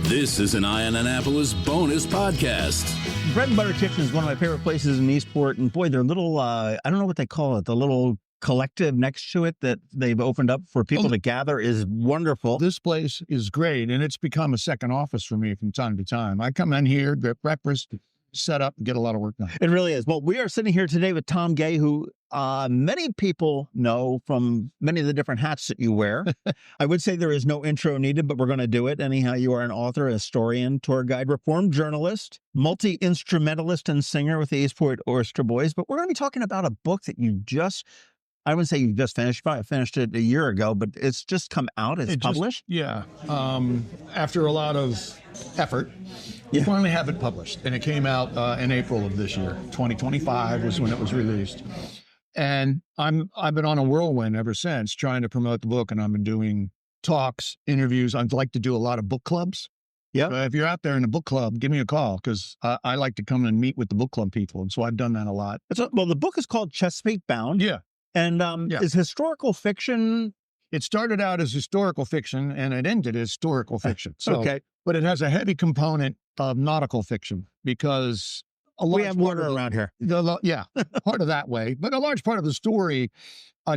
This is an Eye On Annapolis bonus podcast. Bread and Butter Kitchen is one of my favorite places in Eastport. And boy, their little, I don't know what they call it, the little collective next to it that they've opened up for people to gather is wonderful. This place is great, and it's become a second office for me from time to time. I come in here, get breakfast, set up, and get a lot of work done. It really is. Well, we are sitting here today with Tom Guay, who many people know from many of the different hats that you wear. I would say there is no intro needed, but we're going to do it. Anyhow, you are an author, a historian, tour guide, reformed journalist, multi-instrumentalist, and singer with the Eastport Oyster Boys. But we're going to be talking about a book that you just, I wouldn't say you just finished, you probably finished it a year ago, but it's just come out, it's published? After a lot of effort, we finally have it published. And it came out in April of this year. 2025 was when it was released. And I've been on a whirlwind ever since trying to promote the book, and I've been doing talks, interviews. I'd like to do a lot of book clubs. Yeah. So if you're out there in a book club, give me a call, because I like to come and meet with the book club people. And so I've done that a lot. Well, the book is called Chesapeake Bound. Yeah. And is historical fiction. It started out as historical fiction and it ended as historical fiction. So, okay. But it has a heavy component of nautical fiction, because We have water around here. Part of that way. But a large part of the story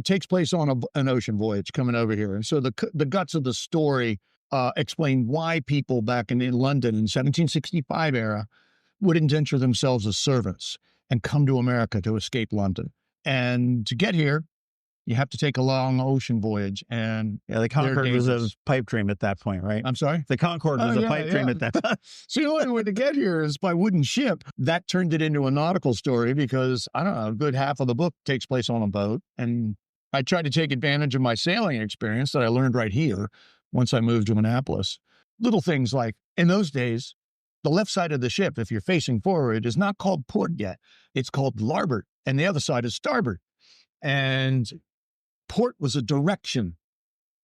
takes place on an ocean voyage coming over here. And so the guts of the story explain why people back in London in 1765 era would indenture themselves as servants and come to America to escape London. And to get here, you have to take a long ocean voyage. And the Concorde was a pipe dream at that point, right? I'm sorry? The Concorde was a pipe dream at that time. So the only way to get here is by wooden ship. That turned it into a nautical story because, I don't know, a good half of the book takes place on a boat. And I tried to take advantage of my sailing experience that I learned right here once I moved to Annapolis. Little things like, in those days, the left side of the ship, if you're facing forward, is not called port yet. It's called larboard, and the other side is starboard. And port was a direction,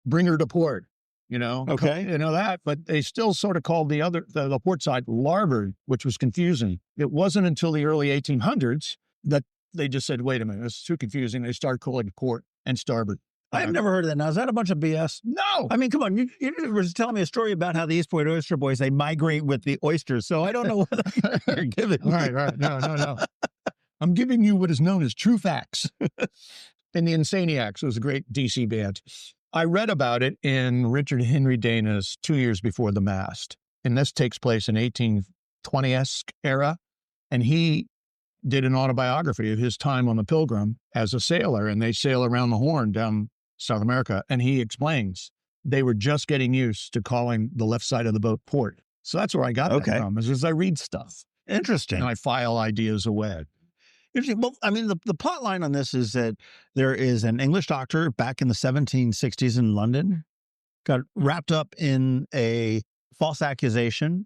bring her to port, Okay. That, but they still sort of called the port side larboard, which was confusing. It wasn't until the early 1800s that they just said, wait a minute, it's too confusing. They started calling port and starboard. I have never heard of that. Now, is that a bunch of BS? No. I mean, come on. You were just telling me a story about how the Eastport Oyster Boys, they migrate with the oysters. So I don't know what you're giving me. All right. No. I'm giving you what is known as true facts. And the Insaniacs was a great DC band. I read about it in Richard Henry Dana's 2 Years Before the Mast. And this takes place in 1820-esque era. And he did an autobiography of his time on the Pilgrim as a sailor. And they sail around the Horn down South America. And he explains they were just getting used to calling the left side of the boat port. So that's where I got that from, is I read stuff. Interesting. And I file ideas away. Well, I mean, the plot line on this is that there is an English doctor back in the 1760s in London, got wrapped up in a false accusation.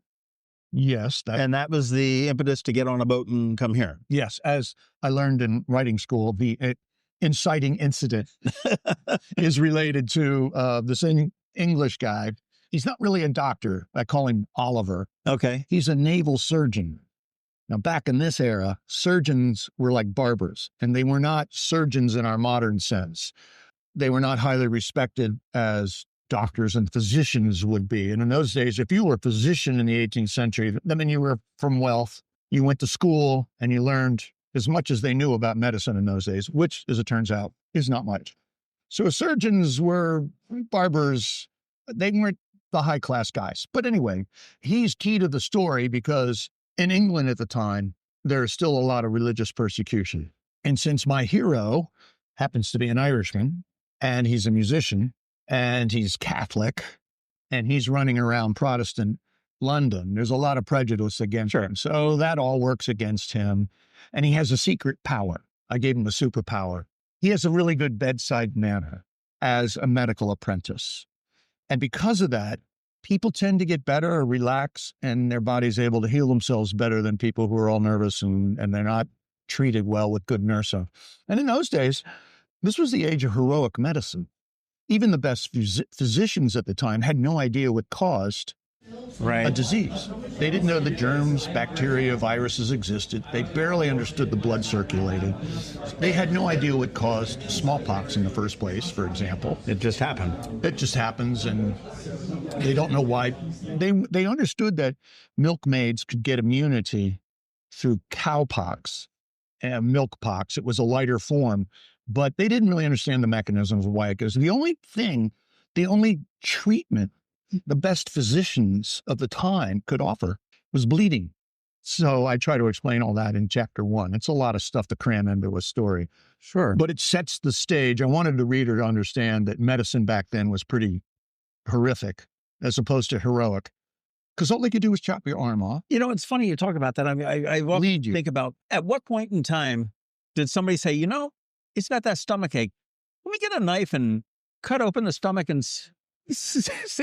Yes. And that was the impetus to get on a boat and come here. Yes. As I learned in writing school, the inciting incident is related to this English guy. He's not really a doctor. I call him Oliver. Okay. He's a naval surgeon. Now, back in this era, surgeons were like barbers, and they were not surgeons in our modern sense. They were not highly respected as doctors and physicians would be. And in those days, if you were a physician in the 18th century, I mean, you were from wealth, you went to school, and you learned as much as they knew about medicine in those days, which, as it turns out, is not much. So surgeons were barbers. They weren't the high-class guys. But anyway, he's key to the story because in England at the time, there is still a lot of religious persecution. And since my hero happens to be an Irishman, and he's a musician, and he's Catholic, and he's running around Protestant London, there's a lot of prejudice against him. So that all works against him. And he has a secret power. I gave him a superpower. He has a really good bedside manner as a medical apprentice. And because of that, people tend to get better or relax, and their body's able to heal themselves better than people who are all nervous and they're not treated well with good nursing. And in those days, this was the age of heroic medicine. Even the best physicians at the time had no idea what caused a disease. They didn't know that germs, bacteria, viruses existed. They barely understood the blood circulating. They had no idea what caused smallpox in the first place, for example. It just happened. It just happens, and They don't know why. They understood that milkmaids could get immunity through cowpox and milk pox. It was a lighter form, but they didn't really understand the mechanisms of why it goes. The only treatment the best physicians of the time could offer was bleeding. So I try to explain all that in chapter 1. It's a lot of stuff to cram into a story. Sure. But it sets the stage. I wanted the reader to understand that medicine back then was pretty horrific as opposed to heroic, because all they could do was chop your arm off. You know, it's funny you talk about that. I mean, I often Bleed you. think about, at what point in time did somebody say, you know, he's got that stomach ache. Let me get a knife and cut open the stomach and see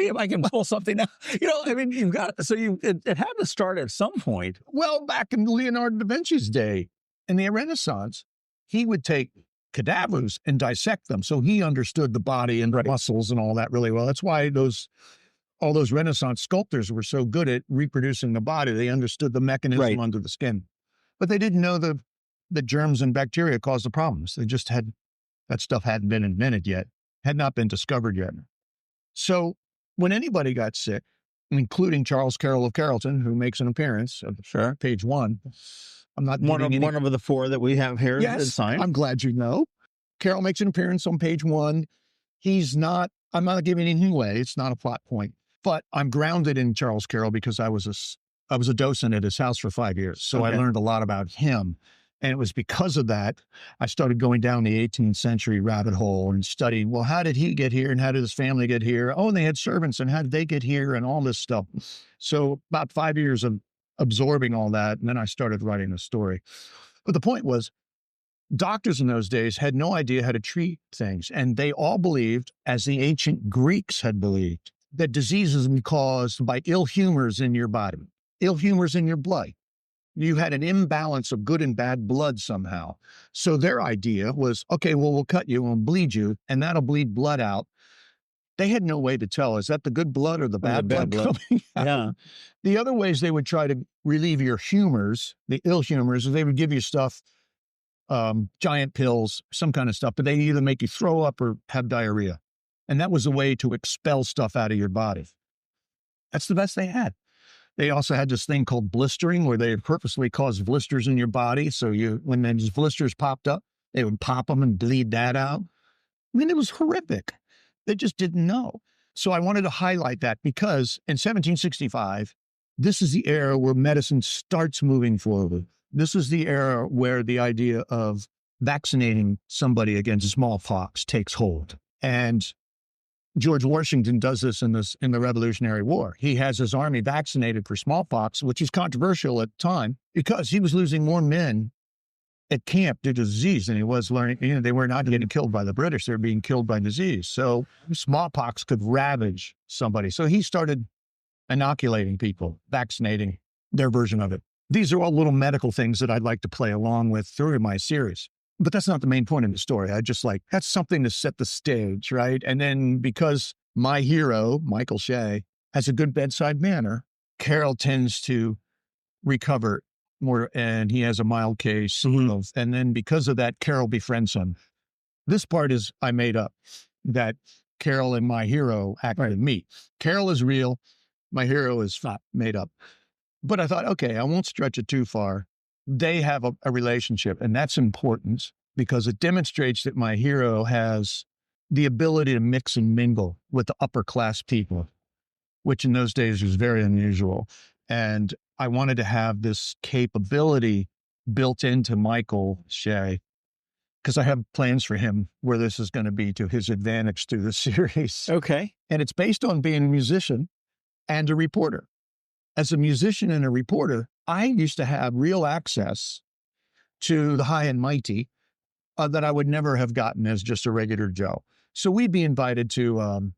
if I can pull something out. You know, I mean, it had to start at some point. Well, back in Leonardo da Vinci's day, in the Renaissance, he would take cadavers and dissect them. So he understood the body and the muscles and all that really well. That's why all those Renaissance sculptors were so good at reproducing the body. They understood the mechanism under the skin. But they didn't know the germs and bacteria caused the problems. They just that stuff hadn't been invented yet, had not been discovered yet. So when anybody got sick, including Charles Carroll of Carrollton, who makes an appearance on page 1, I'm not one of the 4 that we have here. Yes, signed. I'm glad you know. Carroll makes an appearance on page 1. I'm not giving anything away. It's not a plot point, but I'm grounded in Charles Carroll because I was a docent at his house for 5 years. So I learned a lot about him. And it was because of that, I started going down the 18th century rabbit hole and studying, well, how did he get here and how did his family get here? Oh, and they had servants and how did they get here and all this stuff. So about 5 years of absorbing all that. And then I started writing the story. But the point was, doctors in those days had no idea how to treat things. And they all believed, as the ancient Greeks had believed, that diseases were caused by ill humors in your body, ill humors in your blood. You had an imbalance of good and bad blood somehow. So their idea was, okay, well, we'll cut you and bleed you, and that'll bleed blood out. They had no way to tell, is that the good blood or the bad blood coming out? Yeah. The other ways they would try to relieve your humors, the ill humors, is they would give you stuff, giant pills, some kind of stuff, but they either make you throw up or have diarrhea. And that was a way to expel stuff out of your body. That's the best they had. They also had this thing called blistering, where they purposely caused blisters in your body. So when these blisters popped up, they would pop them and bleed that out. I mean, it was horrific. They just didn't know. So I wanted to highlight that because in 1765, this is the era where medicine starts moving forward. This is the era where the idea of vaccinating somebody against smallpox takes hold. And George Washington does this in the Revolutionary War. He has his army vaccinated for smallpox, which is controversial at the time because he was losing more men at camp due to disease than he was learning. You know, they were not getting killed by the British. They were being killed by disease. So smallpox could ravage somebody. So he started inoculating people, vaccinating their version of it. These are all little medical things that I'd like to play along with through my series. But that's not the main point of the story. That's something to set the stage, right? And then because my hero, Michael Shea, has a good bedside manner, Carroll tends to recover more, and he has a mild case. And then because of that, Carroll befriends him. This part is I made up, that Carroll and my hero actually meet. Carroll is real. My hero is not made up. But I thought, okay, I won't stretch it too far. They have a relationship, and that's important because it demonstrates that my hero has the ability to mix and mingle with the upper class people, which in those days was very unusual. And I wanted to have this capability built into Michael Shea because I have plans for him where this is going to be to his advantage through the series. Okay. And it's based on being a musician and a reporter. As a musician and a reporter, I used to have real access to the high and mighty that I would never have gotten as just a regular Joe. So we'd be invited to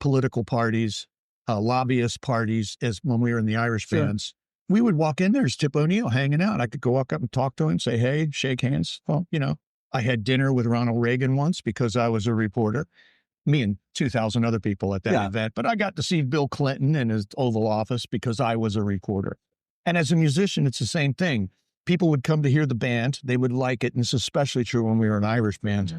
political parties, lobbyist parties, as when we were in the Irish bands. We would walk in there as Tip O'Neill hanging out. I could go walk up and talk to him, say, hey, shake hands. Well, you know, I had dinner with Ronald Reagan once because I was a reporter. Me and 2,000 other people at that event. But I got to see Bill Clinton in his Oval Office because I was a reporter. And as a musician, it's the same thing. People would come to hear the band. They would like it. And it's especially true when we were an Irish band.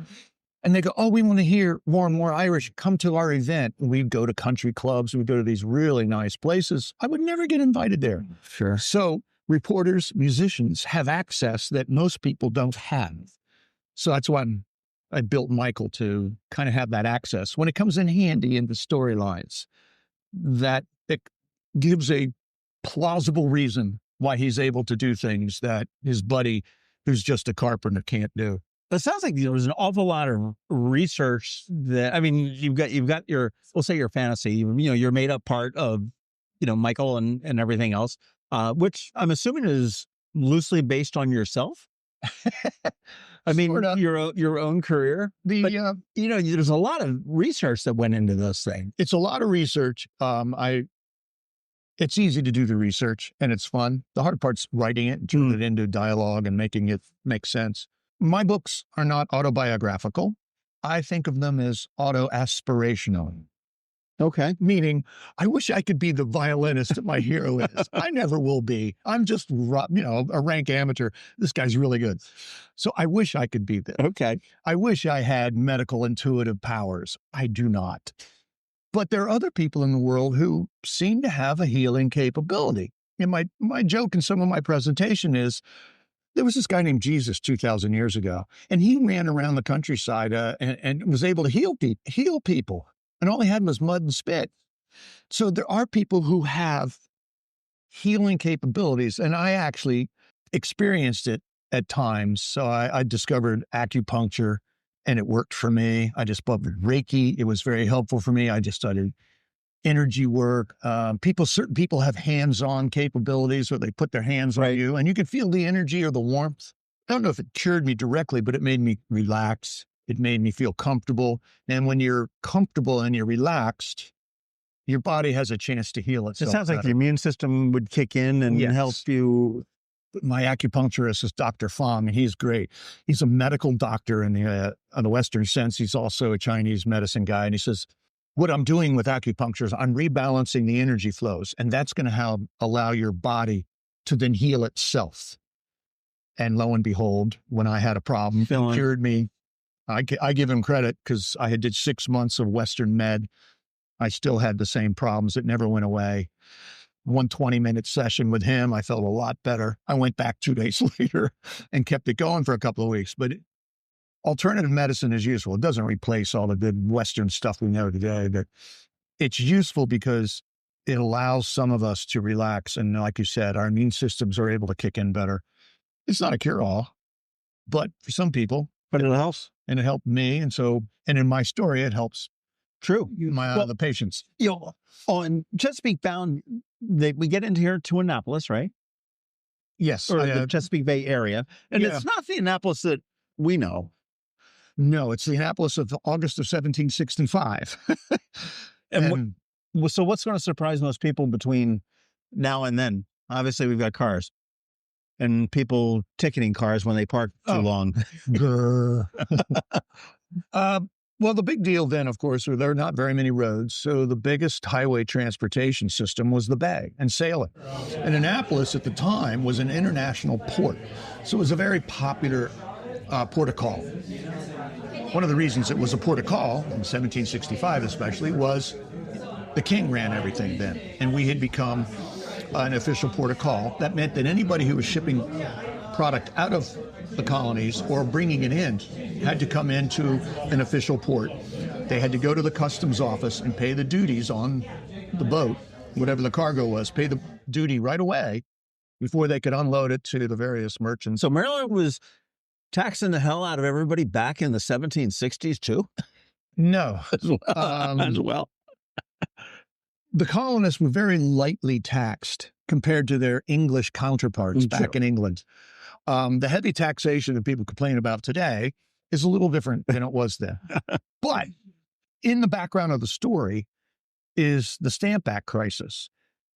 And they go, oh, we want to hear more and more Irish. Come to our event. And we'd go to country clubs. We'd go to these really nice places. I would never get invited there. Sure. So reporters, musicians have access that most people don't have. So that's why I built Michael to kind of have that access. When it comes in handy in the storylines, that it gives a plausible reason why he's able to do things that his buddy, who's just a carpenter, can't do. It sounds like there was an awful lot of research that, I mean, you've got your, we'll say your fantasy, your made up part of, Michael and everything else, which I'm assuming is loosely based on yourself. I mean, your own career. There's a lot of research that went into this thing. It's a lot of research. It's easy to do the research and it's fun. The hard part's writing it, turning it into dialogue and making it make sense. My books are not autobiographical. I think of them as auto-aspirational. Okay. Meaning, I wish I could be the violinist that my hero is. I never will be. I'm just, a rank amateur. This guy's really good. So I wish I could be this. Okay. I wish I had medical intuitive powers. I do not. But there are other people in the world who seem to have a healing capability. And my joke in some of my presentation is, there was this guy named Jesus 2,000 years ago, and he ran around the countryside and was able to heal people. And all he had was mud and spit. So there are people who have healing capabilities, and I actually experienced it at times. So I discovered acupuncture, and it worked for me. I discovered Reiki. It was very helpful for me. I just started energy work. Certain people have hands-on capabilities where they put their hands on you, and you can feel the energy or the warmth. I don't know if it cured me directly, but it made me relax. It made me feel comfortable. And when you're comfortable and you're relaxed, your body has a chance to heal itself. It sounds like the immune system would kick in and help you. My acupuncturist is Dr. Fong, and he's great. He's a medical doctor in the Western sense. He's also a Chinese medicine guy. And he says, what I'm doing with acupuncture is I'm rebalancing the energy flows, and that's going to allow your body to then heal itself. And lo and behold, when I had a problem, he cured me. I give him credit because I did 6 months of Western med. I still had the same problems. It never went away. 120-minute session with him, I felt a lot better. I went back 2 days later and kept it going for a couple of weeks. But alternative medicine is useful. It doesn't replace all the good Western stuff we know today. But it's useful because it allows some of us to relax. And like you said, our immune systems are able to kick in better. It's not a cure-all, but for some people, but it helps. And it helped me. And in my story, it helps. True. The patients. On Chesapeake Bound, we get into here to Annapolis, right? Yes. Or the Chesapeake Bay area. And it's not the Annapolis that we know. No, it's the Annapolis of August of 1765. So what's going to surprise most people between now and then? Obviously, we've got cars. And people ticketing cars when they park too long. Well, the big deal then, of course, there are not very many roads. So the biggest highway transportation system was the bay and sailing. And Annapolis at the time was an international port. So it was a very popular port of call. One of the reasons it was a port of call, in 1765 especially, was the king ran everything then. And we had become an official port of call. That meant that anybody who was shipping product out of the colonies or bringing it in had to come into an official port. They had to go to the customs office and pay the duties on the boat, whatever the cargo was, pay the duty right away before they could unload it to the various merchants. So Maryland was taxing the hell out of everybody back in the 1760s too? No. As well. The colonists were very lightly taxed compared to their English counterparts back in England. The heavy taxation that people complain about today is a little different than it was then. But in the background of the story is the Stamp Act crisis.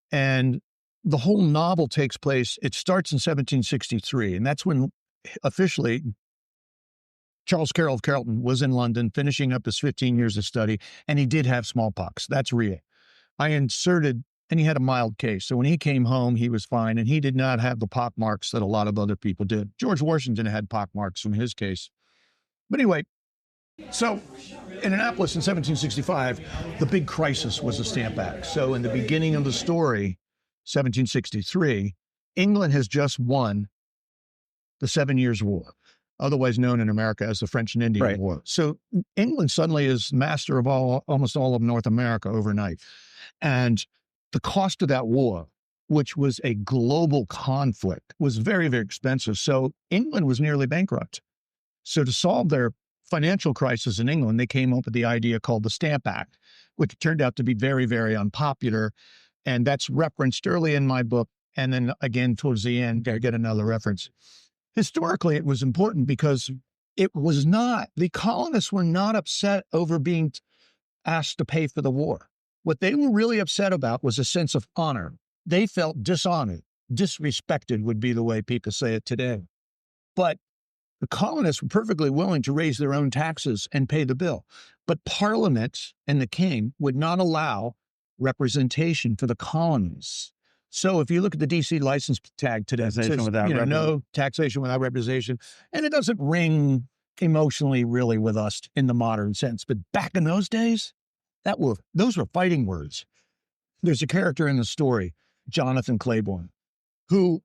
And the whole novel takes place, it starts in 1763. And that's when officially Charles Carroll of Carrollton was in London finishing up his 15 years of study. And he did have smallpox. That's real. I inserted, and he had a mild case. So when he came home, he was fine. And he did not have the pock marks that a lot of other people did. George Washington had pock marks from his case. But anyway, So in Annapolis in 1765, the big crisis was the Stamp Act. So in the beginning of the story, 1763, England has just won the 7 Years' War, otherwise known in America as the French and Indian War. So England suddenly is master of almost all of North America overnight. And the cost of that war, which was a global conflict, was very, very expensive. So England was nearly bankrupt. So to solve their financial crisis in England, they came up with the idea called the Stamp Act, which turned out to be very, very unpopular. And that's referenced early in my book. And then again, towards the end, I get another reference. Historically, it was important because the colonists were not upset over being asked to pay for the war. What they were really upset about was a sense of honor. They felt dishonored, disrespected would be the way people say it today. But the colonists were perfectly willing to raise their own taxes and pay the bill. But Parliament and the king would not allow representation for the colonies. So if you look at the DC license tag today, it says, no taxation without representation. And it doesn't ring emotionally really with us in the modern sense. But back in those days, those were fighting words. There's a character in the story, Jonathan Claiborne, who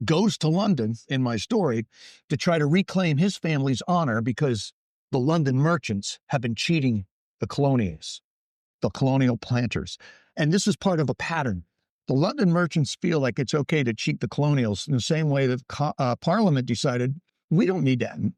goes to London in my story to try to reclaim his family's honor because the London merchants have been cheating the colonials, the colonial planters. And this is part of a pattern. The London merchants feel like it's okay to cheat the colonials in the same way that Parliament decided, we don't need to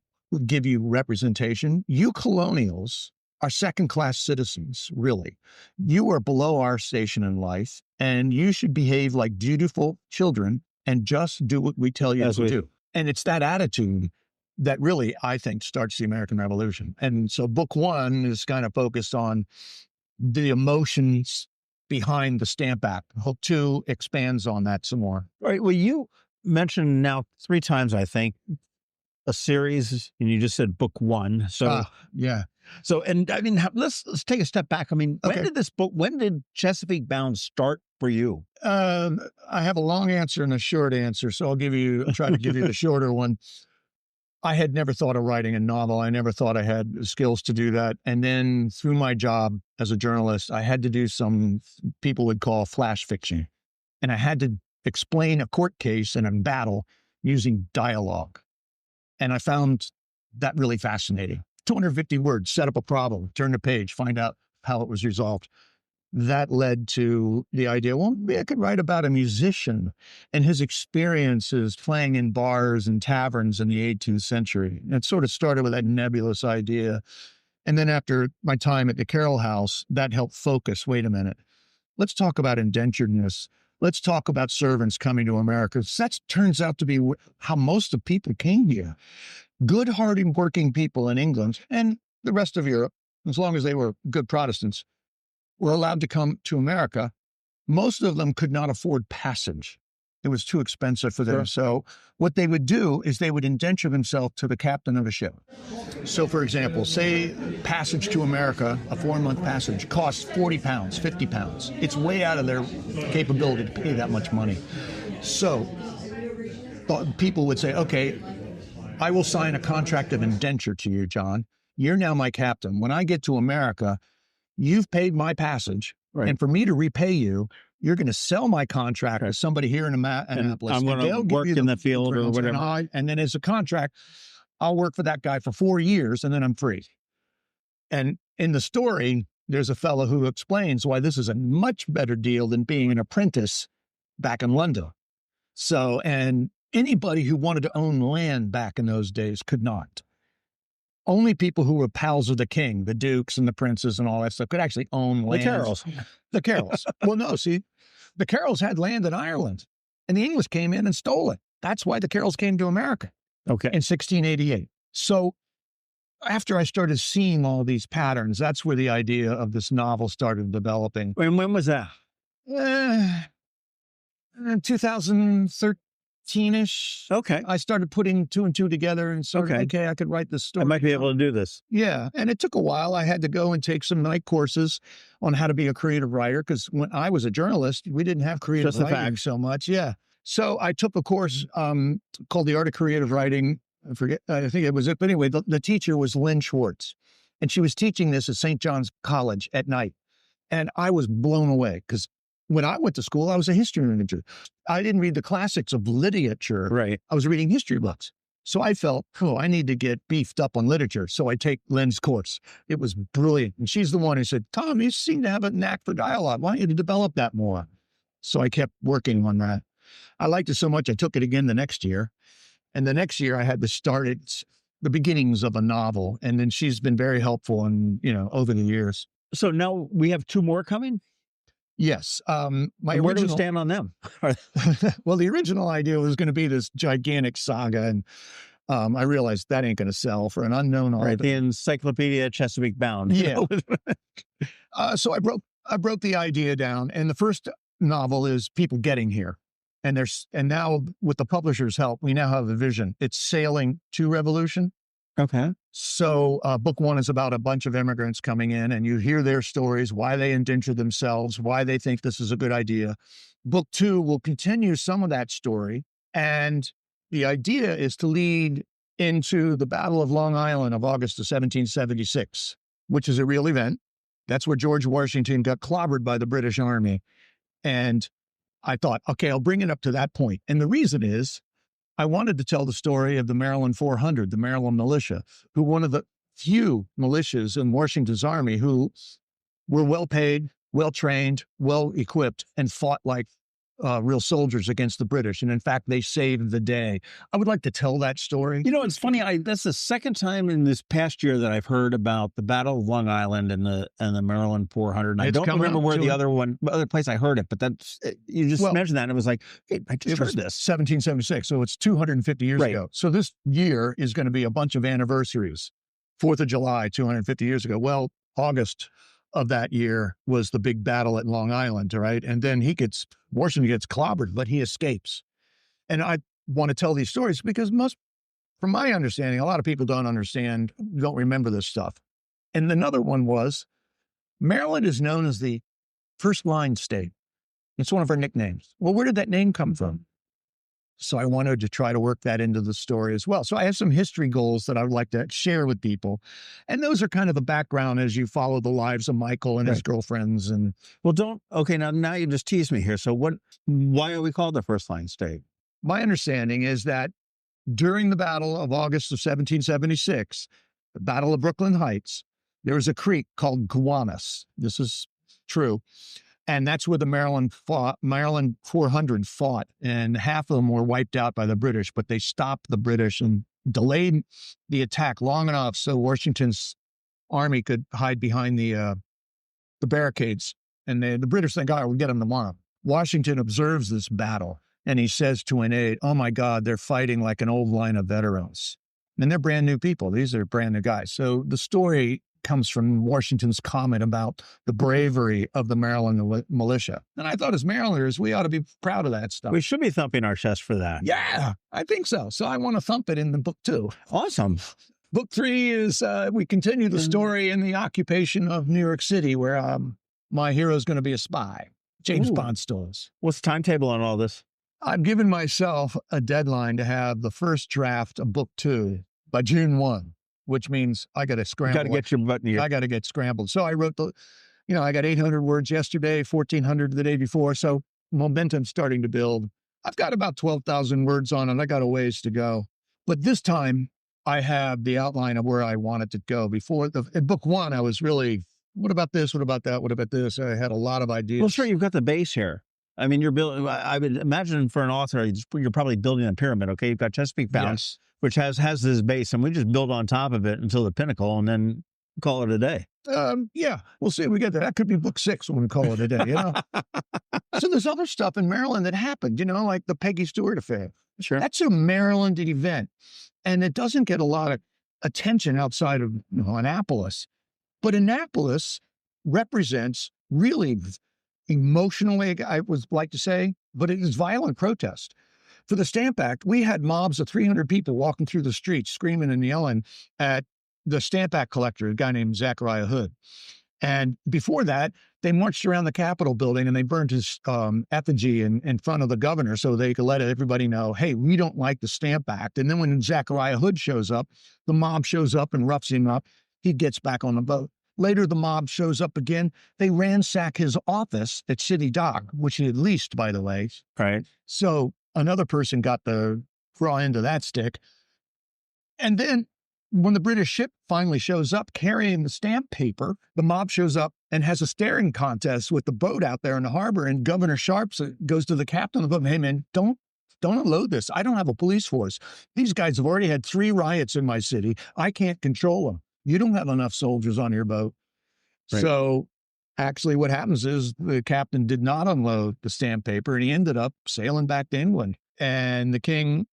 give you representation. You colonials are second-class citizens, really. You are below our station in life, and you should behave like dutiful children and just do what we tell you to do. And it's that attitude that really, I think, starts the American Revolution. And so book one is kind of focused on the emotions behind the Stamp Act. Book two expands on that some more. All right. Well, you mentioned now 3 times, I think, a series, and you just said book one. So yeah. So, and I mean, let's take a step back. I mean, when did Chesapeake Bound start for you? I have a long answer and a short answer, so I'll try to give you the shorter one. I had never thought of writing a novel. I never thought I had skills to do that. And then through my job as a journalist, I had to do some people would call flash fiction. And I had to explain a court case and a battle using dialogue. And I found that really fascinating. 250 words, set up a problem, turn the page, find out how it was resolved. That led to the idea, well, maybe I could write about a musician and his experiences playing in bars and taverns in the 18th century. And it sort of started with that nebulous idea. And then after my time at the Carroll House, that helped focus, wait a minute, let's talk about indenturedness. Let's talk about servants coming to America. That turns out to be how most of people came here. Good-hearted working people in England and the rest of Europe, as long as they were good Protestants, were allowed to come to America. Most of them could not afford passage. It was too expensive for them. Sure. So what they would do is they would indenture themselves to the captain of a ship. So for example, say passage to America, a 4-month passage, costs 40 pounds, 50 pounds. It's way out of their capability to pay that much money. So people would say, okay, I will sign a contract of indenture to you, John. You're now my captain. When I get to America, you've paid my passage. Right. And for me to repay you, you're going to sell my contract to somebody here in Annapolis. I'm going to work in the field or whatever. And then as a contract, I'll work for that guy for 4 years and then I'm free. And in the story, there's a fellow who explains why this is a much better deal than being an apprentice back in London. So, and anybody who wanted to own land back in those days could not. Only people who were pals of the king, the dukes and the princes and all that stuff, could actually own land. The Carrolls. The Carrolls. Well, no, see, the Carrolls had land in Ireland, and the English came in and stole it. That's why the Carrolls came to America. Okay. In 1688. So after I started seeing all these patterns, that's where the idea of this novel started developing. And when was that? 2013-ish. Okay. I started putting 2 and 2 together and started, okay, I could write this story. I might be able to do this. Yeah. And it took a while. I had to go and take some night courses on how to be a creative writer, because when I was a journalist, we didn't have creative writing so much. Yeah. So I took a course called The Art of Creative Writing. I think it was it. But anyway, the teacher was Lynn Schwartz. And she was teaching this at St. John's College at night. And I was blown away because when I went to school, I was a history major. I didn't read the classics of literature. Right. I was reading history books. So I felt, oh, I need to get beefed up on literature. So I take Lynn's course. It was brilliant. And she's the one who said, Tom, you seem to have a knack for dialogue. Why don't you develop that more? So I kept working on that. I liked it so much, I took it again the next year. And the next year I had to start the beginnings of a novel. And then she's been very helpful and, over the years. So now we have 2 more coming? Yes. Where do we stand on them? Well, the original idea was going to be this gigantic saga. And I realized that ain't going to sell for an unknown author. Right. The Encyclopedia Chesapeake Bound. Yeah. So I broke the idea down. And the first novel is people getting here. And now with the publisher's help, we now have a vision. It's sailing to revolution. Okay. So book 1 is about a bunch of immigrants coming in, and you hear their stories, why they indentured themselves, why they think this is a good idea. Book 2 will continue some of that story. And the idea is to lead into the Battle of Long Island of August of 1776, which is a real event. That's where George Washington got clobbered by the British Army. And I thought, okay, I'll bring it up to that point. And the reason is I wanted to tell the story of the Maryland 400, the Maryland militia, who one of the few militias in Washington's army who were well paid, well trained, well equipped, and fought like real soldiers against the British. And in fact, they saved the day. I would like to tell that story. It's funny. That's the second time in this past year that I've heard about the Battle of Long Island and the Maryland 400. And I don't remember where the other place I heard it, but that's you just mentioned that, and it was like, hey, I just heard this. 1776, so it's 250 years ago. So this year is going to be a bunch of anniversaries. 4th of July, 250 years ago. Well, August of that year was the big battle at Long Island, right? And then Washington gets clobbered, but he escapes. And I want to tell these stories because from my understanding, a lot of people don't remember this stuff. And another one was, Maryland is known as the first line state. It's one of our nicknames. Well, where did that name come from? So I wanted to try to work that into the story as well. So I have some history goals that I would like to share with people. And those are kind of the background as you follow the lives of Michael and his girlfriends. And now you just teased me here. So why are we called the first line state? My understanding is that during the Battle of August of 1776, the Battle of Brooklyn Heights, there was a creek called Gowanus. This is true. And that's where the Maryland 400 fought, and half of them were wiped out by the British, but they stopped the British and delayed the attack long enough so Washington's army could hide behind the barricades. And the British think, we'll get them tomorrow. Washington observes this battle, and he says to an aide, oh my God, they're fighting like an old line of veterans. And they're brand new people. These are brand new guys. So the story comes from Washington's comment about the bravery of the Maryland militia. And I thought as Marylanders, we ought to be proud of that stuff. We should be thumping our chest for that. Yeah, I think so. So I want to thump it in the book 2. Awesome. Book 3 is we continue the story in the occupation of New York City, where my hero is going to be a spy. James Bond stories. What's the timetable on all this? I've given myself a deadline to have the first draft of book 2 by June 1. Which means I got to scramble. Got to get your butt in here. I got to get scrambled. So I wrote I got 800 words yesterday, 1,400 the day before. So momentum's starting to build. I've got about 12,000 words on it. I got a ways to go. But this time I have the outline of where I want it to go. Before in book 1, I was really, what about this? What about that? What about this? I had a lot of ideas. Well, sure. You've got the base here. I mean, you're building, I would imagine for an author, you're probably building a pyramid. Okay. You've got Chesapeake Bound. Yes. Which has this base, and we just build on top of it until the pinnacle, and then call it a day. Yeah, we'll see. We get there. That could be book 6 when we call it a day. So there's other stuff in Maryland that happened. Like the Peggy Stewart affair. Sure, that's a Maryland event, and it doesn't get a lot of attention outside of Annapolis. But Annapolis represents really emotionally, I would like to say, but it is violent protest. For the Stamp Act, we had mobs of 300 people walking through the streets, screaming and yelling at the Stamp Act collector, a guy named Zachariah Hood. And before that, they marched around the Capitol building and they burned his effigy in front of the governor so they could let everybody know, hey, we don't like the Stamp Act. And then when Zachariah Hood shows up, the mob shows up and roughs him up. He gets back on the boat. Later, the mob shows up again. They ransack his office at City Dock, which he had leased, by the way. Right. So another person got the raw end of that stick. And then when the British ship finally shows up carrying the stamp paper, the mob shows up and has a staring contest with the boat out there in the harbor. And Governor Sharp goes to the captain of the boat, hey, man, don't unload this. I don't have a police force. These guys have already had 3 riots in my city. I can't control them. You don't have enough soldiers on your boat. Right. So actually what happens is the captain did not unload the stamp paper, and he ended up sailing back to England. And the King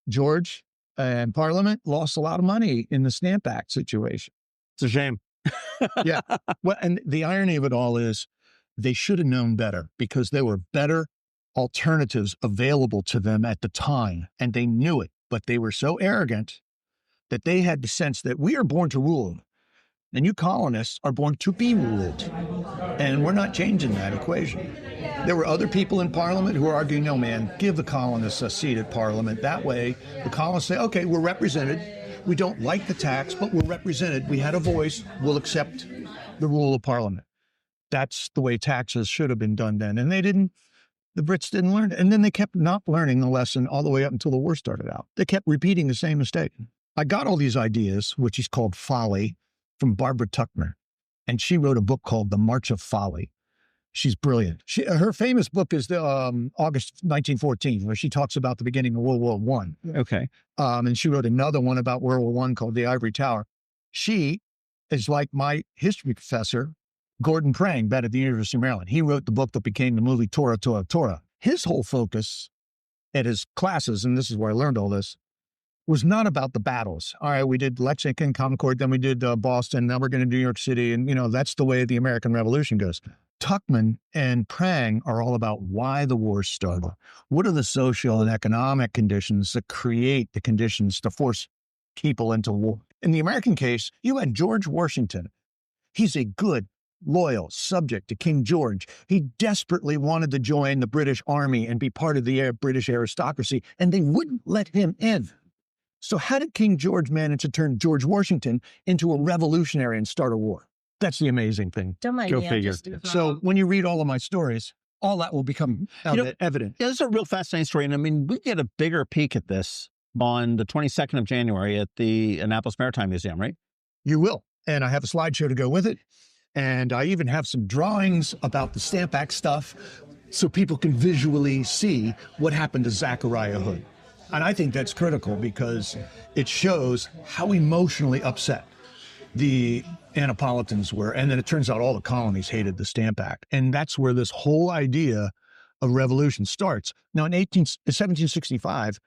George and Parliament lost a lot of money in the Stamp Act situation. It's a shame. Yeah. Well, and the irony of it all is they should have known better, because there were better alternatives available to them at the time, and they knew it. But they were so arrogant that they had the sense that we are born to rule, and you colonists are born to be ruled. And we're not changing that equation. There were other people in Parliament who were arguing, no, man, give the colonists a seat at Parliament. That way, the colonists say, okay, we're represented. We don't like the tax, but we're represented. We had a voice. We'll accept the rule of Parliament. That's the way taxes should have been done then. And they didn't. The Brits didn't learn it. And then they kept not learning the lesson all the way up until the war started out. They kept repeating the same mistake. I got all these ideas, which is called Folly, from Barbara Tuchner. And she wrote a book called The March of Folly. She's brilliant. Her famous book is the August 1914, where she talks about the beginning of World War I. Okay. And she wrote another one about World War I called The Ivory Tower. She is like my history professor, Gordon Prang, back at the University of Maryland. He wrote the book that became the movie Tora, Tora, Tora. His whole focus at his classes, and this is where I learned all this, was not about the battles. All right, we did Lexington, Concord, then we did Boston, now we're going to do New York City, and, that's the way the American Revolution goes. Tuchman and Prang are all about why the war started. What are the social and economic conditions that create the conditions to force people into war? In the American case, you had George Washington. He's a good, loyal subject to King George. He desperately wanted to join the British Army and be part of the British aristocracy, and they wouldn't let him in. So how did King George manage to turn George Washington into a revolutionary and start a war? That's the amazing thing. Go figure. So when you read all of my stories, all that will become evident. Yeah, this is a real fascinating story. And I mean, we get a bigger peek at this on the 22nd of January at the Annapolis Maritime Museum, right? You will. And I have a slideshow to go with it. And I even have some drawings about the Stamp Act stuff so people can visually see what happened to Zachariah Hood. And I think that's critical because it shows how emotionally upset the Annapolitans were. And then it turns out all the colonies hated the Stamp Act. And that's where this whole idea of revolution starts. Now, in 1765,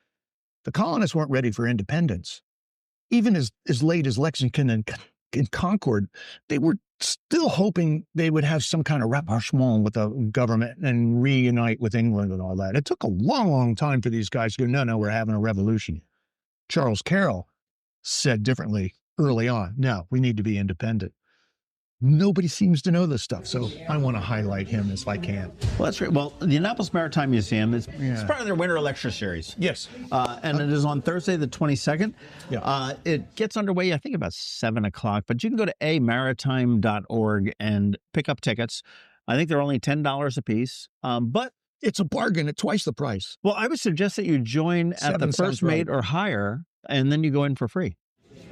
the colonists weren't ready for independence. Even as late as Lexington and Concord, they were still hoping they would have some kind of rapprochement with the government and reunite with England and all that. It took a long, long time for these guys to go, no, we're having a revolution. Charles Carroll said differently early on, no, we need to be independent. Nobody seems to know this stuff, so I want to highlight him if I can. Well, that's right. Well, the Annapolis Maritime Museum is part of their winter lecture series. Yes. And it is on Thursday, the 22nd. Yeah. It gets underway, I think, about 7 o'clock, but you can go to amaritime.org and pick up tickets. I think they're only $10 a piece, but it's a bargain at twice the price. Well, I would suggest that you join at the first mate or higher, and then you go in for free.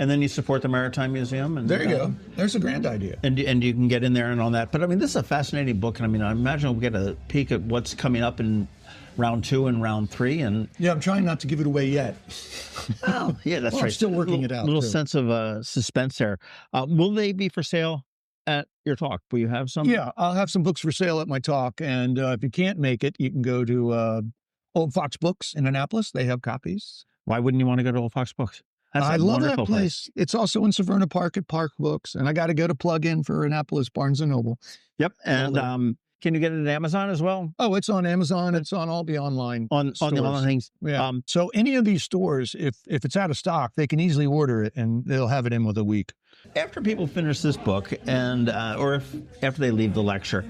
And then you support the Maritime Museum. And there you go. There's a grand idea. And you can get in there and all that. But I mean, this is a fascinating book. And I mean, I imagine we'll get a peek at what's coming up in round 2 and round 3. And yeah, I'm trying not to give it away yet. Oh, yeah, that's right. I'm still working it out. Little sense of suspense there. Will they be for sale at your talk? Will you have some? Yeah, I'll have some books for sale at my talk. And if you can't make it, you can go to Old Fox Books in Annapolis. They have copies. Why wouldn't you want to go to Old Fox Books? I love that place. It's also in Severna Park at Park Books, and I got to go to plug in for Annapolis Barnes & Noble. Yep, and can you get it at Amazon as well? Oh, it's on Amazon. It's on all the online on the online things. Yeah. So any of these stores, if it's out of stock, they can easily order it, and they'll have it in with a week. After people finish this book, and or after they leave the lecture,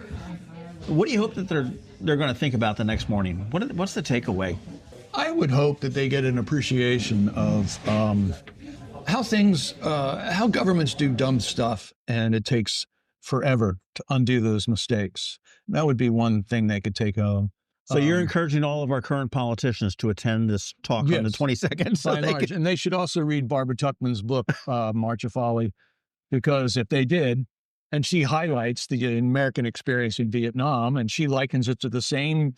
what do you hope that they're going to think about the next morning? What's the takeaway? I would hope that they get an appreciation of how governments do dumb stuff, and it takes forever to undo those mistakes. That would be one thing they could take home. So you're encouraging all of our current politicians to attend this talk on the 22nd. So by and large. And they should also read Barbara Tuchman's book, March of Folly, because if they did, and she highlights the American experience in Vietnam, and she likens it to the same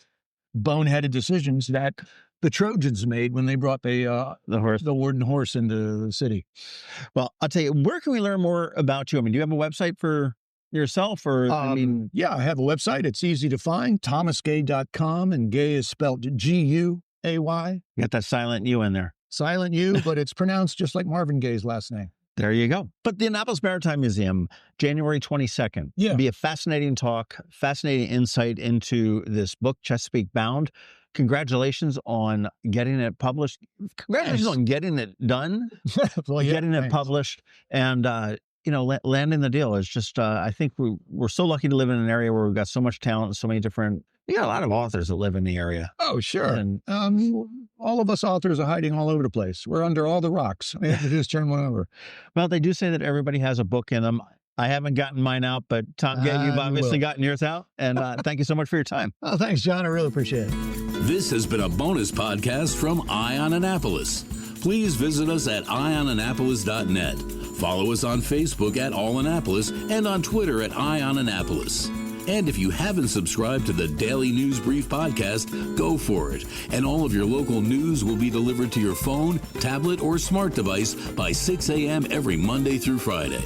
boneheaded decisions that the Trojans made when they brought the wooden horse into the city. Well, I'll tell you, where can we learn more about you? I mean, do you have a website for yourself, or yeah, I have a website. It's easy to find, thomasguay.com, and Gay is spelled Guay. You got that silent U in there. Silent U, but it's pronounced just like Marvin Gaye's last name. There you go. But the Annapolis Maritime Museum, January 22nd. Yeah. It'll be a fascinating talk, fascinating insight into this book, Chesapeake Bound. Congratulations on getting it published. Congratulations on getting it done, getting it published, and landing the deal. Is just, I think we're so lucky to live in an area where we've got so much talent and so many different, you got a lot of authors that live in the area. Oh, sure. And all of us authors are hiding all over the place. We're under all the rocks. We have to just turn one over. Well, they do say that everybody has a book in them. I haven't gotten mine out, but Tom Guay, you've obviously gotten yours out. And thank you so much for your time. Oh, thanks, John. I really appreciate it. This has been a bonus podcast from Eye On Annapolis. Please visit us at eyeonannapolis.net. Follow us on Facebook at All Annapolis and on Twitter at Eye On Annapolis. And if you haven't subscribed to the Daily News Brief podcast, go for it. And all of your local news will be delivered to your phone, tablet, or smart device by 6 a.m. every Monday through Friday.